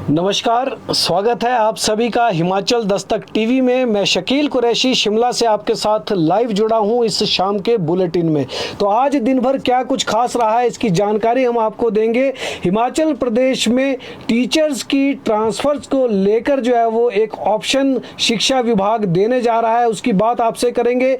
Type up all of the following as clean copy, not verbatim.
नमस्कार, स्वागत है आप सभी का हिमाचल दस्तक टीवी में। मैं शकील कुरैशी शिमला से आपके साथ लाइव जुड़ा हूं इस शाम के बुलेटिन में। तो आज दिन भर क्या कुछ खास रहा है इसकी जानकारी हम आपको देंगे। हिमाचल प्रदेश में टीचर्स की ट्रांसफर्स को लेकर जो है वो एक ऑप्शन शिक्षा विभाग देने जा रहा है, उसकी बात आपसे करेंगे।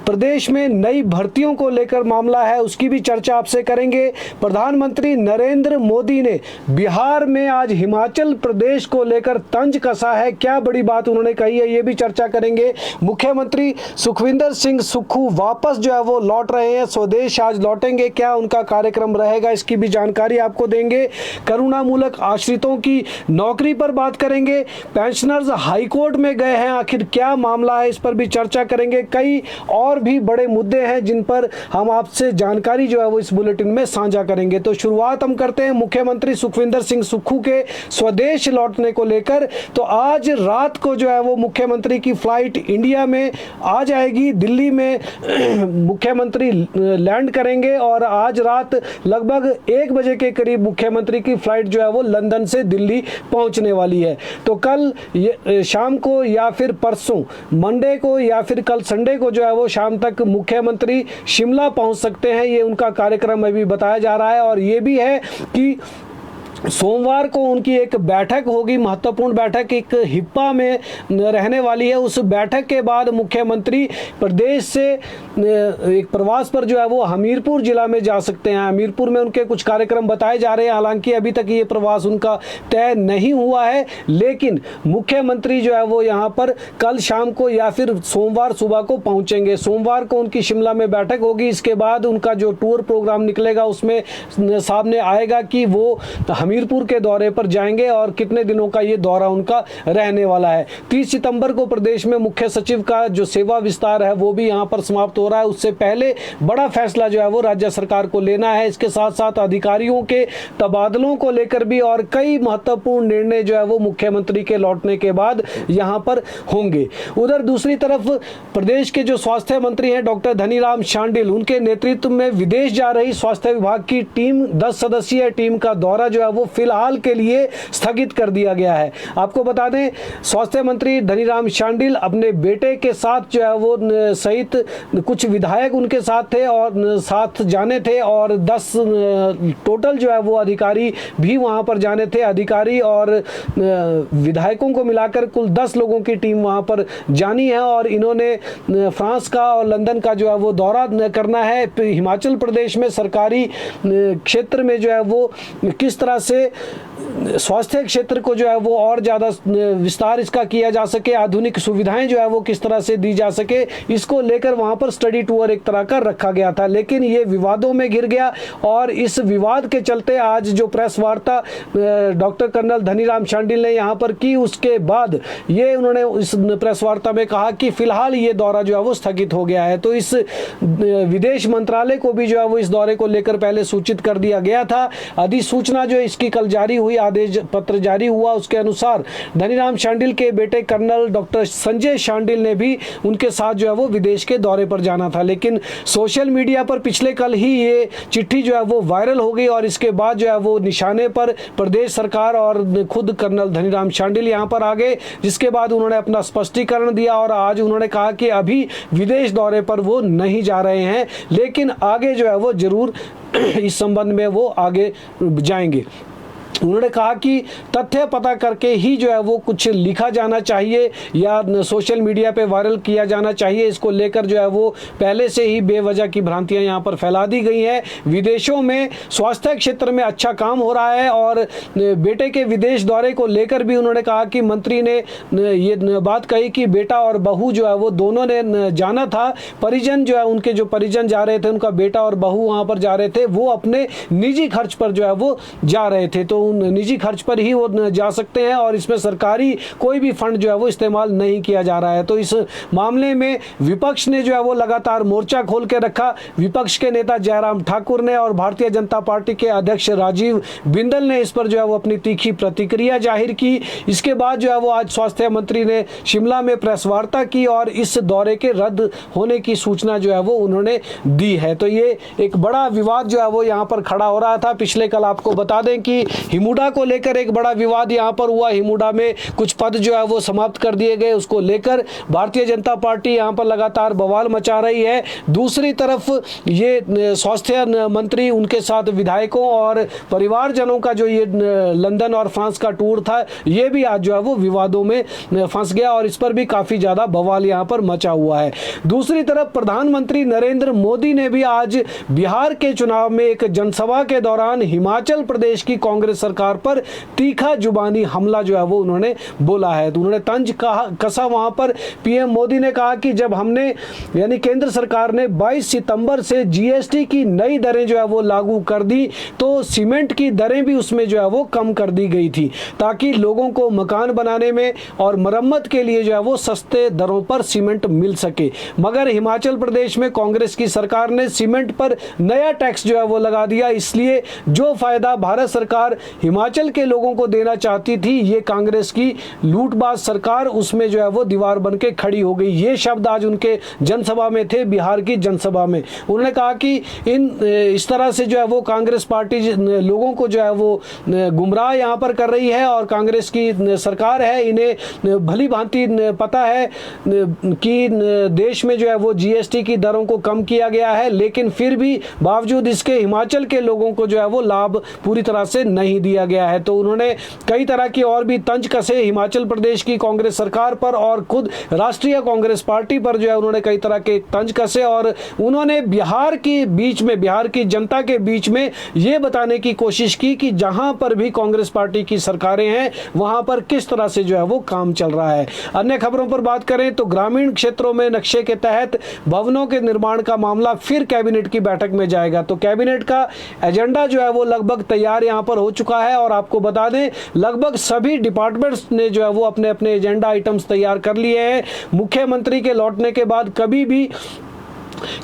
प्रदेश में नई भर्तियों को लेकर मामला है, उसकी भी चर्चा आपसे करेंगे। प्रधानमंत्री नरेंद्र मोदी ने बिहार में आज हिमाचल प्रदेश को लेकर तंज कसा है, क्या बड़ी बात उन्होंने कही है, ये भी चर्चा करेंगे। मुख्यमंत्री सुखविंदर सिंह सुक्खू वापस जो है वो लौट रहे हैं, स्वदेश आज लौटेंगे, क्या उनका कार्यक्रम रहेगा इसकी भी जानकारी आपको देंगे। करुणामूलक आश्रितों की नौकरी पर बात करेंगे। पेंशनर्स हाईकोर्ट में गए हैं, आखिर क्या मामला है इस पर भी चर्चा करेंगे। कई और भी बड़े मुद्दे हैं जिन पर हम आपसे जानकारी जो है वो इस बुलेटिन में साझा करेंगे। तो शुरुआत हम करते हैं मुख्यमंत्री सुखविंदर सिंह सुक्खू के स्वदेश लौटने को लेकर। तो आज रात को जो है वो मुख्यमंत्री की फ्लाइट इंडिया में आ जाएगी, दिल्ली में मुख्यमंत्री लैंड करेंगे और आज रात लगभग 1 बजे के करीब मुख्यमंत्री की फ्लाइट जो है वो लंदन से दिल्ली पहुंचने वाली है। तो कल शाम को या फिर परसों मंडे को या फिर कल संडे को जो है वो शाम तक मुख्यमंत्री शिमला पहुंच सकते हैं, ये उनका कार्यक्रम अभी बताया जा रहा है। और ये भी है कि सोमवार को उनकी एक बैठक होगी, महत्वपूर्ण बैठक एक हिप्पा में रहने वाली है। उस बैठक के बाद मुख्यमंत्री प्रदेश से एक प्रवास पर जो है वो हमीरपुर जिला में जा सकते हैं। हमीरपुर में उनके कुछ कार्यक्रम बताए जा रहे हैं, हालांकि अभी तक ये प्रवास उनका तय नहीं हुआ है, लेकिन मुख्यमंत्री जो है वो यहाँ पर कल शाम को या फिर सोमवार सुबह को पहुँचेंगे। सोमवार को उनकी शिमला में बैठक होगी, इसके बाद उनका जो टूर प्रोग्राम निकलेगा उसमें सामने आएगा कि वो हमीरपुर के दौरे पर जाएंगे और कितने दिनों का ये दौरा उनका रहने वाला है। 30 सितंबर को प्रदेश में मुख्य सचिव का जो सेवा विस्तार है वो भी यहाँ पर समाप्त हो रहा है। उससे पहले बड़ा फैसला जो है वो राज्य सरकार को लेना है। इसके साथ साथ अधिकारियों के तबादलों को लेकर भी और कई महत्वपूर्ण निर्णय जो है वो मुख्यमंत्री के लौटने के बाद यहाँ पर होंगे। उधर दूसरी तरफ प्रदेश के जो स्वास्थ्य मंत्री हैं डॉक्टर धनीराम शांडिल, उनके नेतृत्व में विदेश जा रही स्वास्थ्य विभाग की टीम 10 सदस्यीय टीम का दौरा जो है वो फिलहाल के लिए स्थगित कर दिया गया है। आपको बता दें, स्वास्थ्य मंत्री धनीराम शांडिल अपने बेटे के साथ जो है वो सहित कुछ विधायक उनके साथ थे और साथ जाने थे और 10 टोटल जो है वो अधिकारी भी वहां पर जाने थे। अधिकारी और विधायकों को मिलाकर कुल 10 लोगों की टीम वहां पर जानी है और इन्होंने फ्रांस का और लंदन का जो है वो दौरा करना है। हिमाचल प्रदेश में सरकारी क्षेत्र में जो है वो किस तरह से स्वास्थ्य क्षेत्र को जो है वो और ज़्यादा विस्तार इसका किया जा सके, आधुनिक सुविधाएं जो है वो किस तरह से दी जा सके, इसको लेकर वहां पर स्टडी टूर एक तरह का रखा गया था, लेकिन ये विवादों में घिर गया। और इस विवाद के चलते आज जो प्रेस वार्ता डॉक्टर कर्नल धनीराम शांडिल ने यहाँ पर की, उसके बाद ये उन्होंने इस प्रेस वार्ता में कहा कि फिलहाल ये दौरा जो है वो स्थगित हो गया है। तो इस विदेश मंत्रालय को भी जो है वो इस दौरे को लेकर पहले सूचित कर दिया गया था। अधिसूचना जो इसकी कल जारी हुई, आदेश पत्र जारी हुआ, उसके अनुसार धनीराम शांडिल के बेटे कर्नल डॉक्टर संजय शांडिल ने भी उनके साथ जो है वो विदेश के दौरे पर जाना था। लेकिन सोशल मीडिया पर पिछले कल ही ये चिट्ठी जो है वो वायरल हो गई और इसके बाद जो है वो निशाने पर प्रदेश सरकार और खुद कर्नल धनीराम शांडिल यहाँ पर आ गए, जिसके बाद उन्होंने अपना स्पष्टीकरण दिया और आज उन्होंने कहा कि अभी विदेश दौरे पर वो नहीं जा रहे हैं, लेकिन आगे जो है वो जरूर इस संबंध में वो आगे जाएंगे। उन्होंने कहा कि तथ्य पता करके ही जो है वो कुछ लिखा जाना चाहिए या सोशल मीडिया पे वायरल किया जाना चाहिए। इसको लेकर जो है वो पहले से ही बेवजह की भ्रांतियां यहाँ पर फैला दी गई हैं। विदेशों में स्वास्थ्य क्षेत्र में अच्छा काम हो रहा है और बेटे के विदेश दौरे को लेकर भी उन्होंने कहा कि मंत्री ने ये बात कही कि बेटा और बहू जो है वो दोनों ने जाना था। परिजन जो है, उनके जो परिजन जा रहे थे, उनका बेटा और बहू वहाँ पर जा रहे थे, वो अपने निजी खर्च पर जो है वो जा रहे थे। तो निजी खर्च पर ही वो जा सकते हैं और इसमें सरकारी कोई भी फंड जो है वो इस्तेमाल नहीं किया जा रहा है। तो इस मामले में विपक्ष ने जो है वो लगातार मोर्चा खोल के रखा। विपक्ष के नेता जयराम ठाकुर ने और भारतीय जनता पार्टी के अध्यक्ष राजीव बिंदल ने इस पर जो है वो अपनी तीखी प्रतिक्रिया जाहिर की। इसके बाद जो है वो आज स्वास्थ्य मंत्री ने शिमला में प्रेस वार्ता की और इस दौरे के रद्द होने की सूचना जो है वो उन्होंने दी है। तो ये एक बड़ा विवाद जो है वो यहाँ पर खड़ा हो रहा था। पिछले कल आपको बता दें कि हिमुडा को लेकर एक बड़ा विवाद यहाँ पर हुआ। हिमुडा में कुछ पद जो है वो समाप्त कर दिए गए, उसको लेकर भारतीय जनता पार्टी यहाँ पर लगातार बवाल मचा रही है। दूसरी तरफ ये स्वास्थ्य मंत्री, उनके साथ विधायकों और परिवारजनों का जो ये लंदन और फ्रांस का टूर था, ये भी आज जो है वो विवादों में फंस गया और इस पर भी काफी ज्यादा बवाल यहाँ पर मचा हुआ है। दूसरी तरफ प्रधानमंत्री नरेंद्र मोदी ने भी आज बिहार के चुनाव में एक जनसभा के दौरान हिमाचल प्रदेश की कांग्रेस सरकार पर तीखा जुबानी हमला जो है वो उन्होंने बोला है। तो उन्होंने तंज कसा वहां पर। पीएम मोदी ने कहा कि जब हमने यानी केंद्र सरकार ने 22 सितंबर से जीएसटी की नई दरें जो है वो लागू कर दी, तो सीमेंट की दरें भी उसमें जो है वो कम कर दी गई थी ताकि लोगों को मकान बनाने में और मरम्मत के लिए जो है वो सस्ते दरों पर सीमेंट मिल सके। मगर हिमाचल प्रदेश में कांग्रेस की सरकार ने सीमेंट पर नया टैक्स जो है वो लगा दिया। इसलिए जो फायदा भारत सरकार हिमाचल के लोगों को देना चाहती थी, ये कांग्रेस की लूटबाज सरकार उसमें जो है वो दीवार बन के खड़ी हो गई। ये शब्द आज उनके जनसभा में थे, बिहार की जनसभा में। उन्होंने कहा कि इस तरह से जो है वो कांग्रेस पार्टी लोगों को जो है वो गुमराह यहाँ पर कर रही है और कांग्रेस की सरकार है, इन्हें भली भांति पता है कि देश में जो है वो जीएसटी की दरों को कम किया गया है, लेकिन फिर भी बावजूद इसके हिमाचल के लोगों को जो है वो लाभ पूरी तरह से नहीं दिया गया है। तो उन्होंने कई तरह की और भी तंज कसे हिमाचल प्रदेश की कांग्रेस सरकार पर और खुद राष्ट्रीय कांग्रेस पार्टी पर जो है उन्होंने कई तरह के तंज कसे और उन्होंने बिहार के बीच में, बिहार की जनता के बीच में ये बताने की कोशिश की कि जहां पर भी कांग्रेस पार्टी की सरकारें हैं वहां पर किस तरह से जो है वो काम चल रहा है। अन्य खबरों पर बात करें तो ग्रामीण क्षेत्रों में नक्शे के तहत भवनों के निर्माण का मामला फिर कैबिनेट की बैठक में जाएगा। तो कैबिनेट का एजेंडा जो है वो लगभग तैयार यहां पर हो चुका है और आपको बता दें लगभग सभी डिपार्टमेंट्स ने जो है वो अपने अपने एजेंडा आइटम्स तैयार कर लिए हैं। मुख्यमंत्री के लौटने के बाद कभी भी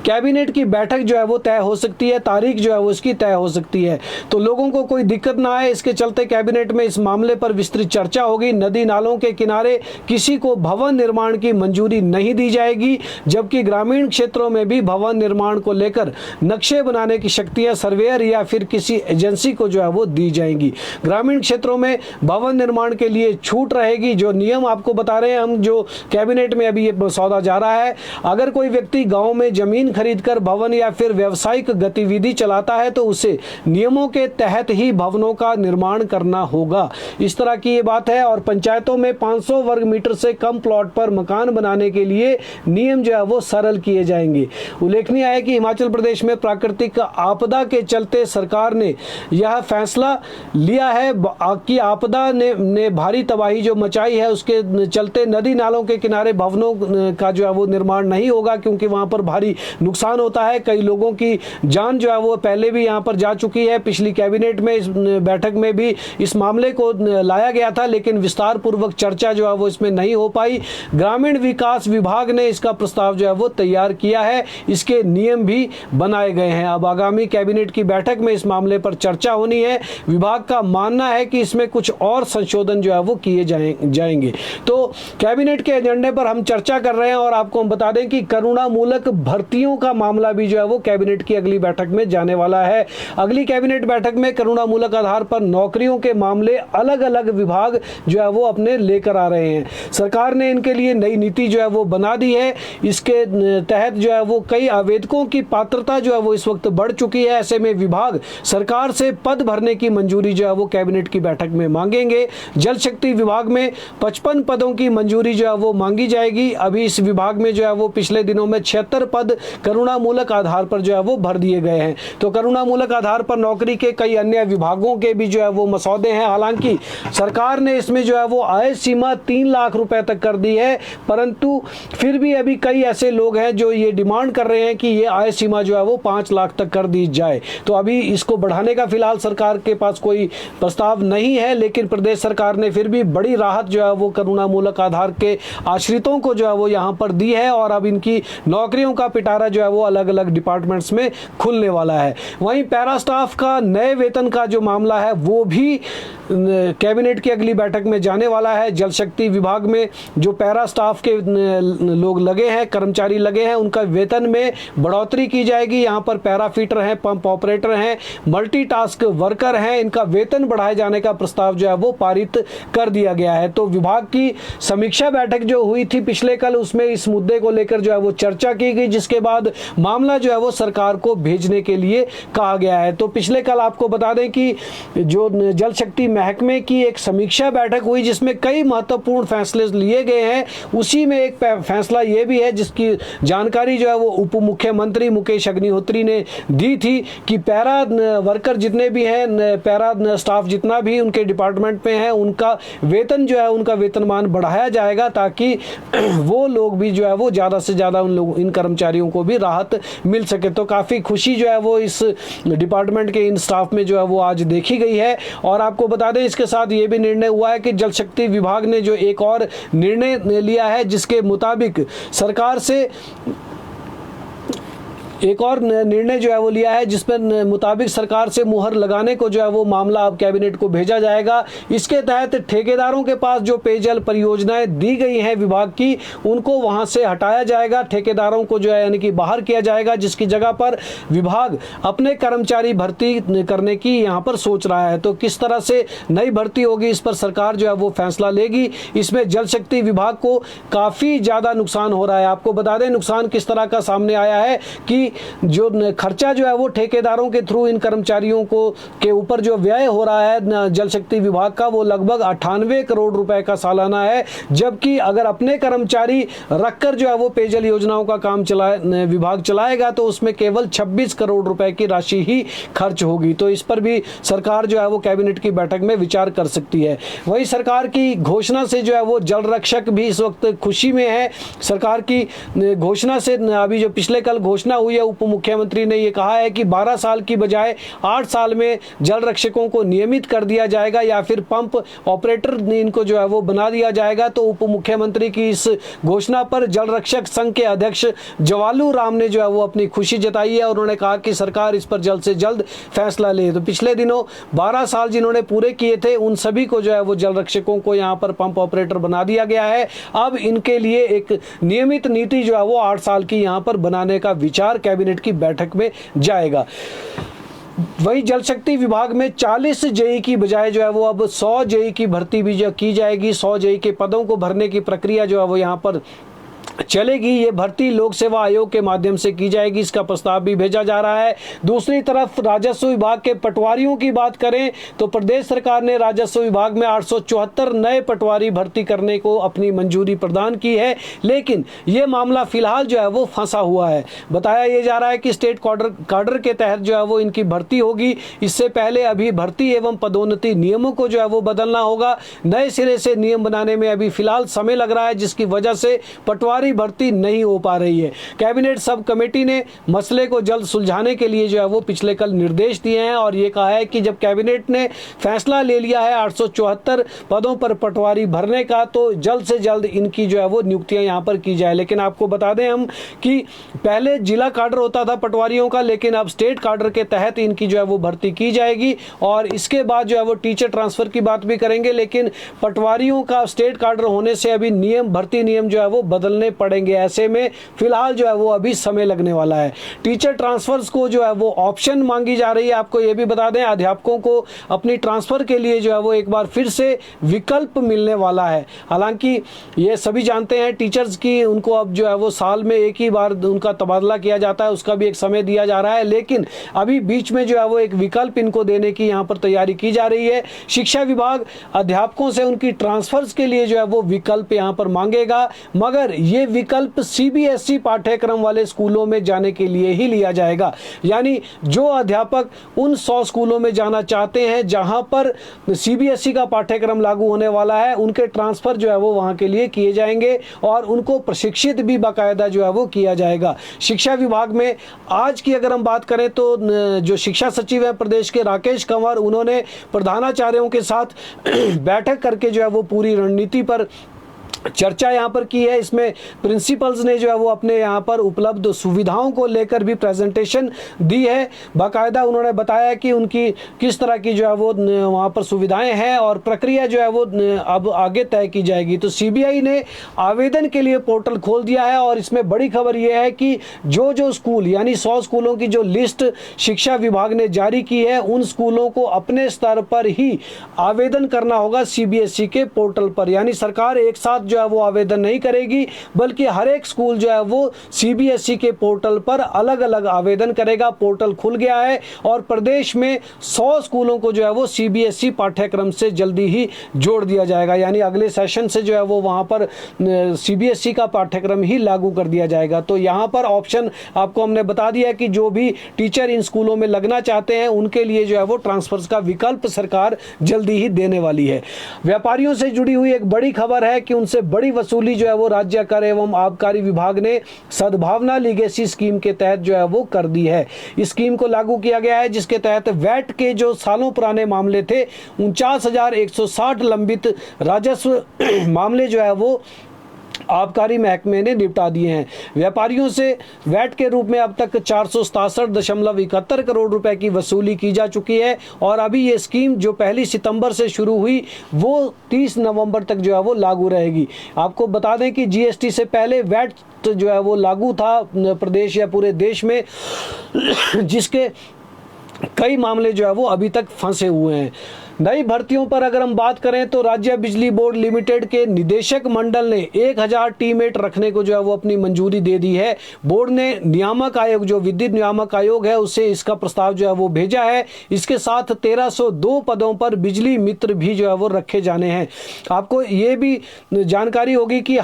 कैबिनेट की बैठक जो है वो तय हो सकती है, तारीख जो है वो इसकी तय हो सकती है। तो लोगों को कोई दिक्कत ना आए, इसके चलते कैबिनेट में इस मामले पर विस्तृत चर्चा होगी। नदी नालों के किनारे किसी को भवन निर्माण की मंजूरी नहीं दी जाएगी, जबकि ग्रामीण क्षेत्रों में भी भवन निर्माण को लेकर नक्शे बनाने की शक्तियां सर्वेयर या फिर किसी एजेंसी को जो है वो दी जाएंगी। ग्रामीण क्षेत्रों में भवन निर्माण के लिए छूट रहेगी। जो नियम आपको बता रहे हैं हम, जो कैबिनेट में अभी ये सौदा जा रहा है, अगर कोई व्यक्ति गाँव में जमीन खरीदकर भवन या फिर व्यावसायिक गतिविधि चलाता है तो उसे नियमों के तहत ही भवनों का निर्माण करना होगा। इस तरह की ये बात है। और पंचायतों में 500 वर्ग मीटर से कम प्लॉट पर मकान बनाने के लिए नियम जो है वो सरल किए जाएंगे। उल्लेखनीय है कि हिमाचल प्रदेश में प्राकृतिक आपदा के चलते सरकार ने यह फैसला लिया है कि आपदा ने भारी तबाही जो मचाई है उसके चलते नदी नालों के किनारे भवनों का जो है वो निर्माण नहीं होगा, क्योंकि वहां पर भारी नुकसान होता है। कई लोगों की जान जो है वो पहले भी यहां पर जा चुकी है। पिछली कैबिनेट में इस बैठक में भी इस मामले को लाया गया था, लेकिन विस्तार पूर्वक चर्चा जो है वो इसमें नहीं हो पाई। ग्रामीण विकास विभाग ने इसका प्रस्ताव जो है वो तैयार किया है, इसके नियम भी बनाए गए हैं। अब आगामी कैबिनेट की बैठक में इस मामले पर चर्चा होनी है। विभाग का मानना है कि इसमें कुछ और संशोधन जो है वो किए जाएंगे। तो कैबिनेट के एजेंडे पर हम चर्चा कर रहे हैं और आपको हम बता दें कि करुणामूलक भर्तियों का मामला भी जो है वो कैबिनेट की अगली बैठक में जाने वाला है। अगली कैबिनेट बैठक में करुणामूलक आधार पर नौकरियों के मामले अलग अलग विभाग जो है वो अपने लेकर आ रहे हैं। सरकार ने इनके लिए नई नीति जो है वो बना दी है। इसके तहत जो है वो कई आवेदकों की पात्रता जो है वो इस वक्त बढ़ चुकी है। ऐसे में विभाग सरकार से पद भरने की मंजूरी जो है वो कैबिनेट की बैठक में मांगेंगे। जल शक्ति विभाग में 55 पदों की मंजूरी जो है वो मांगी जाएगी। अभी इस विभाग में जो है वो पिछले दिनों में 76 पद करुणामूलक आधार पर जो है वो भर दिए गए हैं। तो करुणामूलक आधार पर नौकरी के कई अन्य विभागों के भी जो है वो मसौदे हैं। हालांकि सरकार ने इसमें जो है वो आय सीमा 3 लाख रुपए तक कर दी है, परंतु फिर भी अभी कई ऐसे लोग हैं जो ये डिमांड कर रहे हैं कि ये आय सीमा जो है वो 5 लाख तक कर दी जाए। तो अभी इसको बढ़ाने का फिलहाल सरकार के पास कोई प्रस्ताव नहीं है, लेकिन प्रदेश सरकार ने फिर भी बड़ी राहत जो है वो करुणामूलक आधार के आश्रितों को जो है वो यहाँ पर दी है और अब इनकी नौकरियों का पिटारा जो है वो अलग अलग डिपार्टमेंट्स में खुलने वाला है। वहीं पैरा स्टाफ का नए वेतन का जो मामला है वो भी कैबिनेट की अगली बैठक में जाने वाला है। जल शक्ति विभाग में जो पैरा स्टाफ के लोग लगे हैं, कर्मचारी लगे हैं, उनका वेतन में बढ़ोतरी की जाएगी। यहाँ पर पैरा फीटर हैं, पंप ऑपरेटर हैं, मल्टीटास्क वर्कर हैं, इनका वेतन बढ़ाए जाने का प्रस्ताव जो है वो पारित कर दिया गया है। तो विभाग की समीक्षा बैठक जो हुई थी पिछले कल, उसमें इस मुद्दे को लेकर जो है वो चर्चा की गई, जिसके बाद मामला जो है वो सरकार को भेजने के लिए कहा गया है। तो पिछले कल आपको बता दें कि जो जल शक्ति महकमे की एक समीक्षा बैठक हुई, जिसमें कई महत्वपूर्ण फैसले लिए गए हैं। उसी में एक फैसला ये भी है जिसकी जानकारी जो है वो उप मुख्यमंत्री मुकेश अग्निहोत्री ने दी थी कि पैरा वर्कर जितने भी हैं, पैरा स्टाफ जितना भी उनके डिपार्टमेंट में है, उनका वेतन जो है, उनका वेतनमान बढ़ाया जाएगा, ताकि वो लोग भी जो है वो ज़्यादा से ज़्यादा इन कर्मचारियों को भी राहत मिल सके। तो काफ़ी खुशी जो है वो इस डिपार्टमेंट के इन स्टाफ में जो है वो आज देखी गई है। और आपको बता दें, इसके साथ ये भी निर्णय हुआ है कि जल शक्ति विभाग ने जो एक और निर्णय लिया है, जिसके मुताबिक सरकार से एक और निर्णय जो है वो लिया है, जिसमें मुताबिक सरकार से मुहर लगाने को जो है वो मामला अब कैबिनेट को भेजा जाएगा। इसके तहत ठेकेदारों के पास जो पेयजल परियोजनाएं दी गई हैं विभाग की, उनको वहां से हटाया जाएगा, ठेकेदारों को जो है यानी कि बाहर किया जाएगा, जिसकी जगह पर विभाग अपने कर्मचारी भर्ती करने की यहां पर सोच रहा है। तो किस तरह से नई भर्ती होगी, इस पर सरकार जो है वो फैसला लेगी। इसमें जल शक्ति विभाग को काफ़ी ज़्यादा नुकसान हो रहा है। आपको बता दें नुकसान किस तरह का सामने आया है कि जो खर्चा जो है वो ठेकेदारों के थ्रू इन कर्मचारियों को के ऊपर जो व्यय हो रहा है जल शक्ति विभाग का, वो लगभग 98 करोड़ रुपए का सालाना है। जबकि अगर अपने कर्मचारी रखकर जो है वो पेयजल योजनाओं का काम विभाग चलाएगा, तो उसमें केवल 26 करोड़ रुपए की राशि ही खर्च होगी। तो इस पर भी सरकार जो है वो कैबिनेट की बैठक में विचार कर सकती है। वही सरकार की घोषणा से जो है वो जल रक्षक भी इस वक्त खुशी में है। सरकार की घोषणा से अभी जो पिछले कल घोषणा हुई है, उप मुख्यमंत्री ने यह कहा है कि 12 साल की बजाय 8 साल में जल रक्षकों को नियमित कर दिया जाएगा, या फिर पंप ऑपरेटर इनको जो है वो बना दिया जाएगा। तो उप मुख्यमंत्री की इस घोषणा पर जल रक्षक संघ के अध्यक्ष जवालू राम ने जो है वो अपनी खुशी जताई है, और उन्होंने कहा कि सरकार इस पर जल्द से जल्द फैसला ले। तो पिछले दिनों 12 साल जिन्होंने पूरे किए थे, उन सभी को जो है वो जल रक्षकों को यहाँ पर पंप ऑपरेटर बना दिया गया है। अब इनके लिए एक नियमित नीति जो है वो 8 साल की यहाँ पर बनाने का विचार कैबिनेट की बैठक में जाएगा। वही जल शक्ति विभाग में 40 जेई की बजाय जो है वो अब 100 जेई की भर्ती भी जो की जाएगी। 100 जेई के पदों को भरने की प्रक्रिया जो है वो यहाँ पर चलेगी। ये भर्ती लोक सेवा आयोग के माध्यम से की जाएगी, इसका प्रस्ताव भी भेजा जा रहा है। दूसरी तरफ राजस्व विभाग के पटवारियों की बात करें तो प्रदेश सरकार ने राजस्व विभाग में 874 नए पटवारी भर्ती करने को अपनी मंजूरी प्रदान की है, लेकिन ये मामला फिलहाल जो है वो फंसा हुआ है। बताया ये जा रहा है कि स्टेट कार्डर के तहत जो है वो इनकी भर्ती होगी। इससे पहले अभी भर्ती एवं पदोन्नति नियमों को जो है वो बदलना होगा। नए सिरे से नियम बनाने में अभी फिलहाल समय लग रहा है, जिसकी वजह से पटवारी भर्ती नहीं हो पा रही है। कैबिनेट सब कमेटी ने मसले को जल्द सुलझाने के लिए जो है वो पिछले कल निर्देश दिए हैं, और ये कहा है कि जब कैबिनेट ने फैसला ले लिया है 874 पदों पर पटवारी भरने का, तो जल्द से जल्द इनकी जो है वो नियुक्तियां यहां पर की जाए। लेकिन आपको बता दें हम कि पहले जिला कार्डर होता था पटवारियों का, लेकिन अब स्टेट कार्डर के तहत इनकी जो है वो भर्ती की जाएगी, और इसके बाद जो है वो टीचर ट्रांसफर की बात भी करेंगे। लेकिन पटवारियों का स्टेट कार्डर होने से अभी भर्ती नियम जो है वो बदलने पड़ेंगे। ऐसे में फिलहाल जो है वो अभी समय लगने वाला है। टीचर ट्रांसफर्स को जो है वो ऑप्शन मांगी जा रही है। आपको ये भी बता दें, अध्यापकों को अपनी ट्रांसफर के लिए जो है वो एक बार फिर से विकल्प मिलने वाला है। हालांकि ये सभी जानते हैं टीचर्स की उनको अब जो है वो साल में एक ही बार उनका तबादला किया जाता है, उसका भी एक समय दिया जा रहा है, लेकिन अभी बीच में जो है वो एक विकल्प इनको देने की यहाँ पर तैयारी की जा रही है। शिक्षा विभाग अध्यापकों से उनकी ट्रांसफर्स के लिए जो है वो विकल्प यहाँ पर मांगेगा, मगर ये विकल्प सीबीएसई पाठ्यक्रम वाले स्कूलों में जाने के लिए ही लिया जाएगा। यानी जो अध्यापक उन 100 स्कूलों में जाना चाहते हैं जहां पर सीबीएसई का पाठ्यक्रम लागू होने वाला है, उनके ट्रांसफर जो है वो वहां के लिए किए जाएंगे, और उनको प्रशिक्षित भी बाकायदा जो है वो किया जाएगा। शिक्षा विभाग में आज की अगर हम बात करें तो जो शिक्षा सचिव है प्रदेश के राकेश कंवर, उन्होंने प्रधानाचार्यों के साथ बैठक करके जो है वो पूरी रणनीति पर चर्चा यहाँ पर की है। इसमें प्रिंसिपल्स ने जो है वो अपने यहाँ पर उपलब्ध सुविधाओं को लेकर भी प्रेजेंटेशन दी है। बाकायदा उन्होंने बताया कि उनकी किस तरह की जो है वो वहाँ पर सुविधाएं हैं और प्रक्रिया जो है वो अब आगे तय की जाएगी। तो सीबीआई ने आवेदन के लिए पोर्टल खोल दिया है और इसमें बड़ी खबर ये है कि जो स्कूल यानी 100 स्कूलों की जो लिस्ट शिक्षा विभाग ने जारी की है, उन स्कूलों को अपने स्तर पर ही आवेदन करना होगा सीबीएसई के पोर्टल पर। यानी सरकार एक साथ जो है वो आवेदन नहीं करेगी, बल्कि हर एक स्कूल जो है वो सीबीएसई के पोर्टल पर अलग अलग आवेदन करेगा। पोर्टल खुल गया है और प्रदेश में 100 स्कूलों को जो है वो सीबीएसई पाठ्यक्रम से जल्दी ही जोड़ दिया जाएगा। यानी अगले सेशन से जो है वो वहां पर सीबीएसई का पाठ्यक्रम ही लागू कर दिया जाएगा। तो यहां पर ऑप्शन आपको हमने बता दिया कि जो भी टीचर इन स्कूलों में लगना चाहते हैं उनके लिए जो है वो ट्रांसफर्स का विकल्प सरकार जल्दी ही देने वाली है। व्यापारियों से जुड़ी हुई एक बड़ी खबर है कि उनसे बड़ी वसूली जो है वो राज्य कर एवं आबकारी विभाग ने सद्भावना लीगेसी स्कीम के तहत जो है वो कर दी है। इस स्कीम को लागू किया गया है जिसके तहत वैट के जो सालों पुराने मामले थे 49,160 लंबित राजस्व मामले जो है वो आबकारी महकमे ने निपटा दिए हैं। व्यापारियों से वैट के रूप में अब तक 467.71 करोड़ रुपए की वसूली की जा चुकी है और अभी ये स्कीम जो 1 सितंबर से शुरू हुई वो 30 नवंबर तक जो है वो लागू रहेगी। आपको बता दें कि जीएसटी से पहले वैट जो है वो लागू था प्रदेश या पूरे देश में, जिसके कई मामले जो है वो अभी तक फंसे हुए हैं। नई भर्तियों पर अगर हम बात करें तो राज्य बिजली बोर्ड लिमिटेड के निदेशक मंडल ने 1000 टीममेट रखने को जो है वो अपनी मंजूरी दे दी है। बोर्ड ने नियामक आयोग, जो विद्युत नियामक आयोग है, उसे इसका प्रस्ताव जो है वो भेजा है। इसके साथ 1302 पदों पर बिजली मित्र भी जो है वो रखे जाने हैं। आपको ये भी जानकारी होगी कि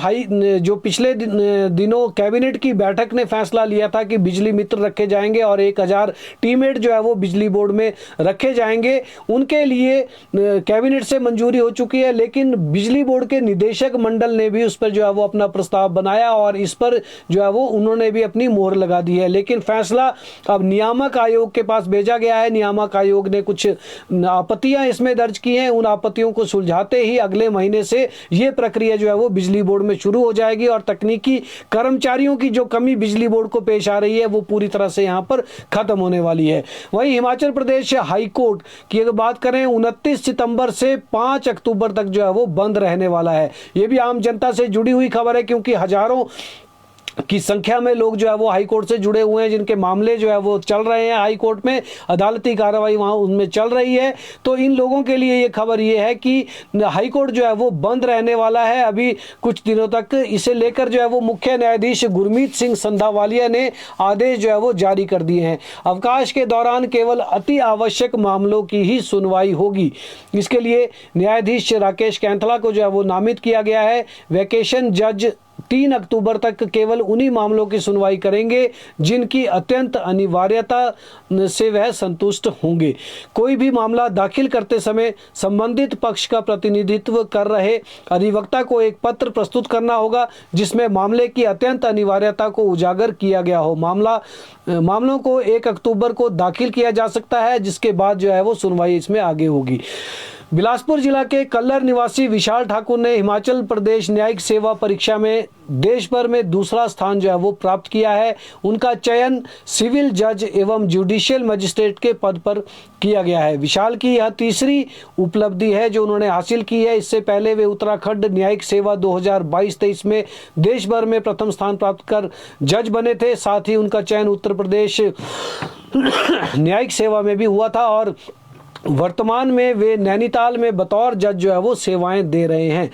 जो पिछले दिनों कैबिनेट की बैठक ने फैसला लिया था कि बिजली मित्र रखे जाएंगे और 1000 टीममेट जो है वो बिजली बोर्ड में रखे जाएंगे। उनके लिए कैबिनेट से मंजूरी हो चुकी है, लेकिन बिजली बोर्ड के निदेशक मंडल ने भी उस पर जो है वो अपना प्रस्ताव बनाया और इस पर जो है वो उन्होंने भी अपनी मोहर लगा दी है। लेकिन फैसला अब नियामक आयोग के पास भेजा गया है। नियामक आयोग ने कुछ आपत्तियां इसमें दर्ज की हैं। उन आपत्तियों को सुलझाते ही अगले महीने से ये प्रक्रिया जो है वो बिजली बोर्ड में शुरू हो जाएगी और तकनीकी कर्मचारियों की जो कमी बिजली बोर्ड को पेश आ रही है वो पूरी तरह से यहाँ पर खत्म होने वाली है। वहीं हिमाचल प्रदेश हाईकोर्ट की अगर बात करें, 29 सितंबर से 5 अक्टूबर तक जो है वो बंद रहने वाला है। ये भी आम जनता से जुड़ी हुई खबर है क्योंकि हजारों की संख्या में लोग जो है वो हाई कोर्ट से जुड़े हुए हैं, जिनके मामले जो है वो चल रहे हैं हाई कोर्ट में, अदालती कार्रवाई वहां उनमें चल रही है। तो इन लोगों के लिए ये खबर ये है कि हाई कोर्ट जो है वो बंद रहने वाला है अभी कुछ दिनों तक। इसे लेकर जो है वो मुख्य न्यायाधीश गुरमीत सिंह संधावालिया ने आदेश जो है वो जारी कर दिए हैं। अवकाश के दौरान केवल अति आवश्यक मामलों की ही सुनवाई होगी। इसके लिए न्यायाधीश राकेश कैंथला को जो है वो नामित किया गया है। वैकेशन जज 3 अक्टूबर तक केवल उन्हीं मामलों की सुनवाई करेंगे जिनकी अत्यंत अनिवार्यता से वह संतुष्ट होंगे। कोई भी मामला दाखिल करते समय संबंधित पक्ष का प्रतिनिधित्व कर रहे अधिवक्ता को एक पत्र प्रस्तुत करना होगा जिसमें मामले की अत्यंत अनिवार्यता को उजागर किया गया हो। मामलों को 1 अक्टूबर को दाखिल किया जा सकता है, जिसके बाद जो है वो सुनवाई इसमें आगे होगी। बिलासपुर जिला के कल्लर निवासी विशाल ठाकुर ने हिमाचल प्रदेश न्यायिक सेवा परीक्षा में देश भर में दूसरा स्थान जो है वो प्राप्त किया है। उनका चयन सिविल जज एवं जुडिशियल मजिस्ट्रेट के पद पर किया गया है। विशाल की यह तीसरी उपलब्धि है जो उन्होंने हासिल की है। इससे पहले वे उत्तराखंड न्यायिक सेवा 2022-23 में देश भर में प्रथम स्थान प्राप्त कर जज बने थे। साथ ही उनका चयन उत्तर प्रदेश न्यायिक सेवा में भी हुआ था और वर्तमान में वे नैनीताल में बतौर जज जो है वो सेवाएं दे रहे हैं।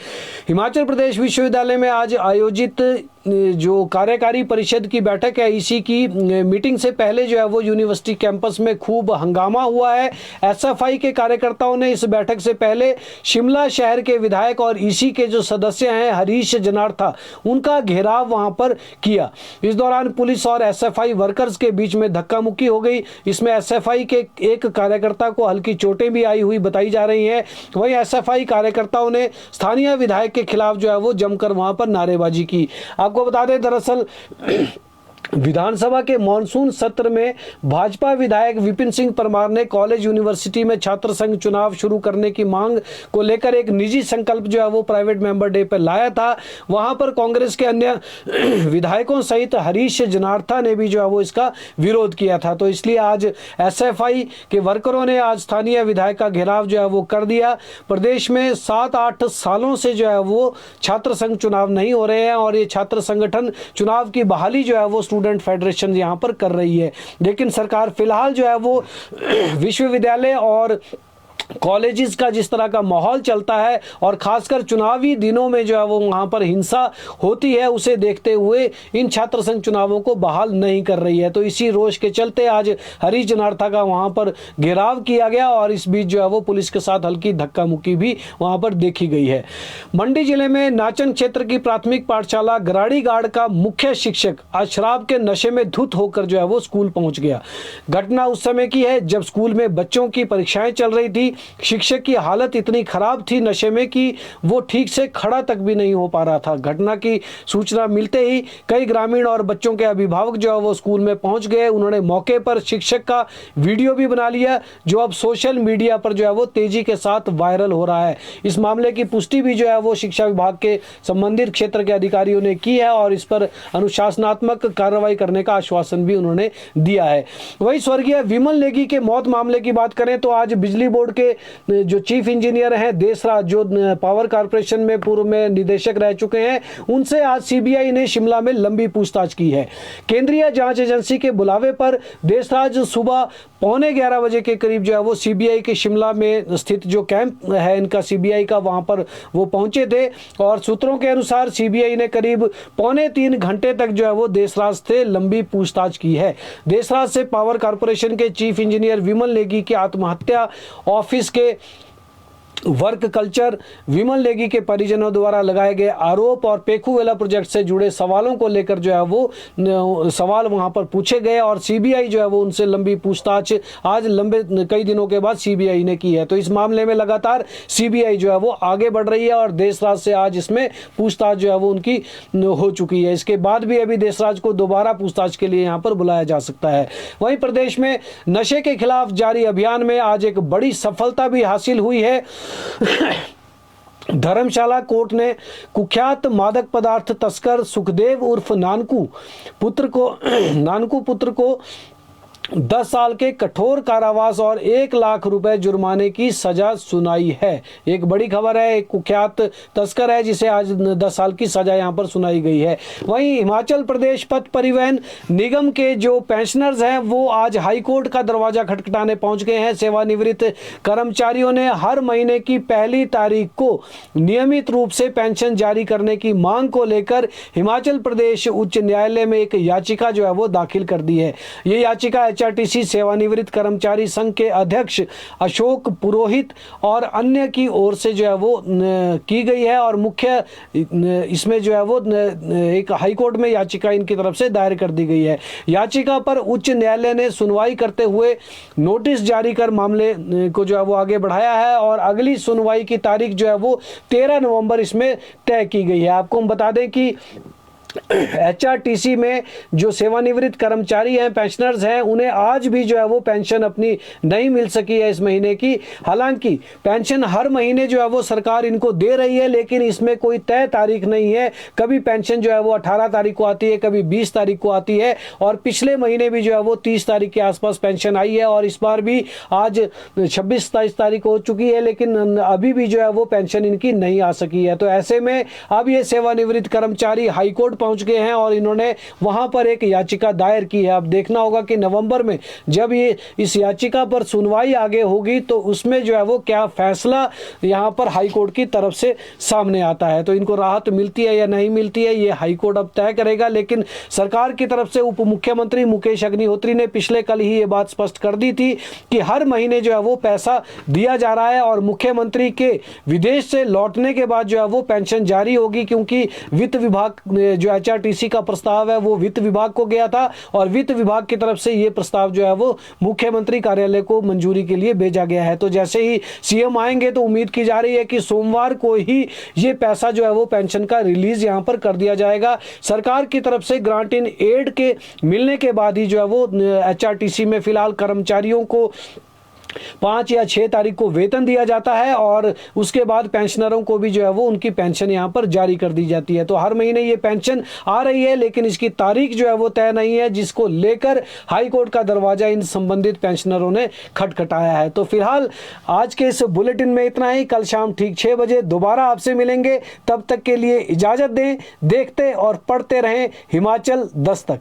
हिमाचल प्रदेश विश्वविद्यालय में आज आयोजित जो कार्यकारी परिषद की बैठक है, इसी की मीटिंग से पहले जो है वो यूनिवर्सिटी कैंपस में खूब हंगामा हुआ है। एसएफआई के कार्यकर्ताओं ने इस बैठक से पहले शिमला शहर के विधायक और इसी के जो सदस्य हैं हरीश जनार्था, उनका घेराव वहां पर किया। इस दौरान पुलिस और एसएफआई वर्कर्स के बीच में धक्का मुक्की हो गई। इसमें एसएफआई के एक कार्यकर्ता को हल्की चोटें भी आई हुई बताई जा रही हैं। वहीं एसएफआई कार्यकर्ताओं ने स्थानीय विधायक के खिलाफ जो है वो जमकर वहां पर नारेबाजी की। आपको बता दें, दरअसल विधानसभा के मॉनसून सत्र में भाजपा विधायक विपिन सिंह परमार ने कॉलेज यूनिवर्सिटी में छात्र संघ चुनाव शुरू करने की मांग को लेकर एक निजी संकल्प जो है वो प्राइवेट मेंबर डे पर लाया था। वहां पर कांग्रेस के अन्य विधायकों सहित हरीश जनार्था ने भी जो है वो इसका विरोध किया था। तो इसलिए आज एसएफआई के वर्करों ने आज स्थानीय विधायक का घेराव जो है वो कर दिया। प्रदेश में 7-8 सालों से जो है वो छात्र संघ चुनाव नहीं हो रहे हैं और ये छात्र संगठन चुनाव की बहाली जो है वो स्टूडेंट फेडरेशन यहां पर कर रही है। लेकिन सरकार फिलहाल जो है वो विश्वविद्यालय और कॉलेजेस का जिस तरह का माहौल चलता है और खासकर चुनावी दिनों में जो है वो वहां पर हिंसा होती है, उसे देखते हुए इन छात्र संघ चुनावों को बहाल नहीं कर रही है। तो इसी रोष के चलते आज हरीश जनार्था का वहां पर घेराव किया गया और इस बीच जो है वो पुलिस के साथ हल्की धक्का मुक्की भी वहां पर देखी गई है। मंडी जिले में नाचन क्षेत्र की प्राथमिक पाठशाला गराड़ी गाड़ का मुख्य शिक्षक आज शराब के नशे में धुत होकर जो है वो स्कूल पहुंच गया। घटना उस समय की है जब स्कूल में बच्चों की परीक्षाएं चल रही थी। शिक्षक की हालत इतनी खराब थी नशे में कि वो ठीक से खड़ा तक भी नहीं हो पा रहा था। घटना की सूचना मिलते ही कई ग्रामीण और बच्चों के अभिभावक जो है वो स्कूल में पहुंच गए। उन्होंने मौके पर शिक्षक का वीडियो भी बना लिया जो अब सोशल मीडिया पर जो है वो तेजी के साथ वायरल हो रहा है। इस मामले की पुष्टि भी जो है वो शिक्षा विभाग के संबंधित क्षेत्र के अधिकारियों ने की है और इस पर अनुशासनात्मक कार्रवाई करने का आश्वासन भी उन्होंने दिया है। वहीं स्वर्गीय विमल नेगी के मौत मामले की बात करें तो आज बिजली बोर्ड के जो चीफ इंजीनियर हैं देशराज, जो पावर कॉर्पोरेशन में पूर्व में निदेशक रह चुके हैं, उनसे आज सीबीआई ने शिमला में लंबी पूछताछ की है। केंद्रीय जांच एजेंसी के बुलावे पर देशराज सुबह 11:15 बजे के करीब जो है वो सीबीआई के शिमला में स्थित जो कैंप है इनका सीबीआई का, वहां पर वो पहुंचे थे और सूत्रों के अनुसार सीबीआई ने करीब 2.25 घंटे तक जो है वो देशराज से लंबी पूछताछ की है। देशराज से पावर कॉर्पोरेशन के चीफ इंजीनियर विमल नेगी की आत्महत्या, ऑफिस के वर्क कल्चर, विमल नेगी के परिजनों द्वारा लगाए गए आरोप और पेखूवेला प्रोजेक्ट से जुड़े सवालों को लेकर जो है वो सवाल वहां पर पूछे गए और सीबीआई जो है वो उनसे लंबी पूछताछ आज लंबे कई दिनों के बाद सीबीआई ने की है। तो इस मामले में लगातार सीबीआई जो है वो आगे बढ़ रही है और देशराज से आज इसमें पूछताछ जो है वो उनकी हो चुकी है। इसके बाद भी अभी देशराज को दोबारा पूछताछ के लिए यहाँ पर बुलाया जा सकता है। वहीं प्रदेश में नशे के खिलाफ जारी अभियान में आज एक बड़ी सफलता भी हासिल हुई है। धर्मशाला कोर्ट ने कुख्यात मादक पदार्थ तस्कर सुखदेव उर्फ नानकू पुत्र को 10 साल के कठोर कारावास और 1 लाख रुपए जुर्माने की सजा सुनाई है। एक बड़ी खबर है, एक कुख्यात तस्कर है जिसे आज 10 साल की सजा यहां पर सुनाई गई है। वहीं हिमाचल प्रदेश पथ परिवहन निगम के जो पेंशनर्स हैं वो आज हाई कोर्ट का दरवाजा खटखटाने पहुंच गए हैं। सेवानिवृत्त कर्मचारियों ने हर महीने की 1 तारीख को नियमित रूप से पेंशन जारी करने की मांग को लेकर हिमाचल प्रदेश उच्च न्यायालय में एक याचिका जो है वो दाखिल कर दी है। ये याचिका एचआरटीसी सेवानिवृत्त कर्मचारी संघ के अध्यक्ष अशोक पुरोहित और अन्य की ओर से जो है वो की गई है और मुख्य इसमें जो है वो एक हाईकोर्ट में याचिका इनकी तरफ से दायर कर दी गई है। याचिका पर उच्च न्यायालय ने सुनवाई करते हुए नोटिस जारी कर मामले को जो है वो आगे बढ़ाया है और अगली सुनवाई की तारीख जो है वो 13 नवंबर इसमें तय की गई है। आपको हम बता दें कि एचआरटीसी में जो सेवानिवृत्त कर्मचारी हैं, पेंशनर्स हैं, उन्हें आज भी जो है वो पेंशन अपनी नहीं मिल सकी है इस महीने की। हालांकि पेंशन हर महीने जो है वो सरकार इनको दे रही है लेकिन इसमें कोई तय तारीख नहीं है। कभी पेंशन जो है वो 18 तारीख को आती है, कभी 20 तारीख को आती है और पिछले महीने भी जो है वो 30 तारीख के आसपास पेंशन आई है और इस बार भी आज 26-27 तारीख हो चुकी है लेकिन अभी भी जो है वो पेंशन इनकी नहीं आ सकी है। तो ऐसे में अब ये सेवानिवृत्त कर्मचारी हाईकोर्ट पहुंच गए हैं और इन्होंने वहां पर एक याचिका दायर की है। अब देखना होगा कि नवंबर में जब ये इस याचिका पर सुनवाई आगे होगी तो उसमें जो है वो क्या फैसला यहां पर हाईकोर्ट की तरफ से सामने आता है। तो इनको राहत मिलती है या नहीं मिलती है ये हाईकोर्ट अब तय करेगा। लेकिन सरकार की तरफ से उप मुख्यमंत्री मुकेश अग्निहोत्री ने पिछले कल ही ये बात स्पष्ट कर दी थी कि हर महीने जो है वो पैसा दिया जा रहा है और मुख्यमंत्री के विदेश से लौटने के बाद जो है वो पेंशन जारी होगी, क्योंकि वित्त विभाग जो एचआरटीसी का प्रस्ताव है वो वित्त विभाग को गया था और वित्त विभाग की तरफ से ये प्रस्ताव जो है वो मुख्यमंत्री कार्यालय को मंजूरी के लिए भेजा गया है। तो जैसे ही सीएम आएंगे तो उम्मीद की जा रही है कि सोमवार को ही ये पैसा जो है वो पेंशन का रिलीज यहां पर कर दिया जाएगा। सरकार की तरफ से ग्रांट इन एड के मिलने के बाद ही जो है वो एचआरटीसी में फिलहाल कर्मचारियों को 5 या 6 तारीख को वेतन दिया जाता है और उसके बाद पेंशनरों को भी जो है वो उनकी पेंशन यहां पर जारी कर दी जाती है। तो हर महीने ये पेंशन आ रही है लेकिन इसकी तारीख जो है वो तय नहीं है, जिसको लेकर हाई कोर्ट का दरवाजा इन संबंधित पेंशनरों ने खटखटाया है। तो फिलहाल आज के इस बुलेटिन में इतना ही। कल शाम ठीक 6 बजे दोबारा आपसे मिलेंगे। तब तक के लिए इजाजत दें। देखते और पढ़ते रहें हिमाचल दस्तक।